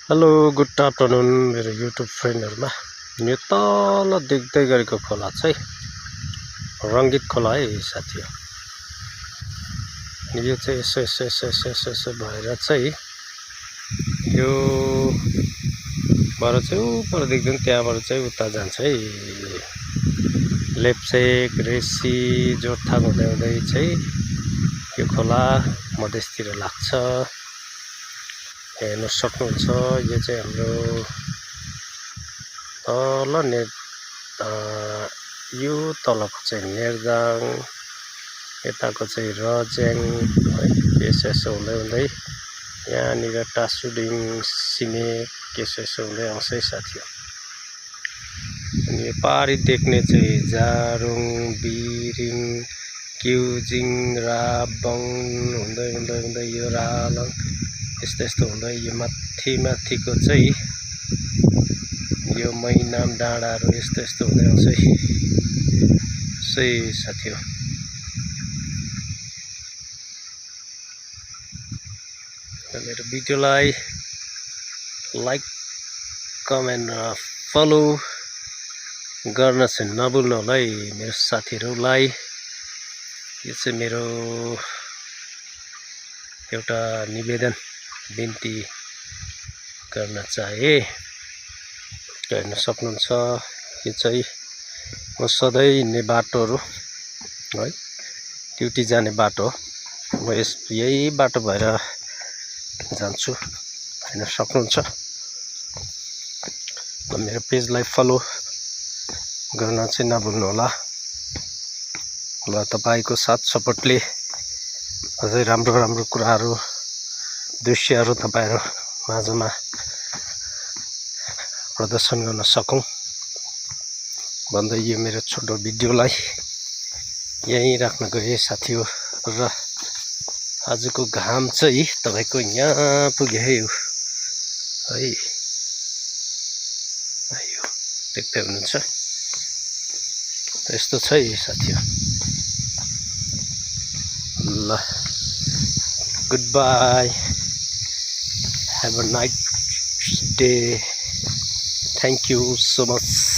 Hello good afternoon मेरो YouTube फ्रेन्डहरुमा। यो तल देख्दै गरेको खोला चाहिँ रङ्गित खोला है साथी हो। यो चाहिँ यसो भएर चाहिँ यो बाट चाहिँ ऊपर देख्दैन, त्यहाँबाट चाहिँ उता जान्छ है। लेप्चेक रेसी जोरथाङ हुँदै हुँदै चाहिँ यो खोला मधेसतिर लाग्छ। हेर्न सक्नुहुन्छ। यो चाहिँ हाम्रो तल यो तलको चाहिँ नेरदाङ, यताको चाहिँ रज्याङ है। यसो हुँदै हुँदै यहाँनिर टासुडिङ सिमेक यसो हुँदै आउँछ है साथी हो। अनि यो पारी देख्ने चाहिँ जारुङ बिरिङ क्युजिङ राबङ हुँदै हुँदै हुँदै यो रालङ यस्तो हुँदै यो माथिको चाहिँ यो मैनाम डाँडाहरू यस्तो हुँदै आउँछ है साथी हो। मेरो भिडियोलाई लाइक कमेन्ट र फलो गर्न चाहिँ नभुल्नु होला है मेरो साथीहरूलाई। यो चाहिँ मेरो एउटा निवेदन बिन्ती गर्न चाहे। हेर्न सक्नुहुन्छ। यो चाहिँ म सधैँ हिँड्ने बाटोहरू है, ड्युटी जाने बाटो। म यही बाटो भएर जान्छु, हेर्न सक्नुहुन्छ। मेरो पेजलाई फलो गर्न चाहिँ नभुल्नु होला। ल तपाईको साथ सपोर्टले अझै राम्रो कुराहरू दृश्यहरू तपाईहरु माझमा प्रदर्शन गर्न सकौं भन्दै यो मेरो छोटो भिडियोलाई यही राख्न गए साथी हो। र आजको घाम चाहिँ तपाईको यहाँ पुग्यो है देख्दै हुनुहुन्छ। यस्तो छ है साथी हो। ल goodbye, have a nice day, thank you so much.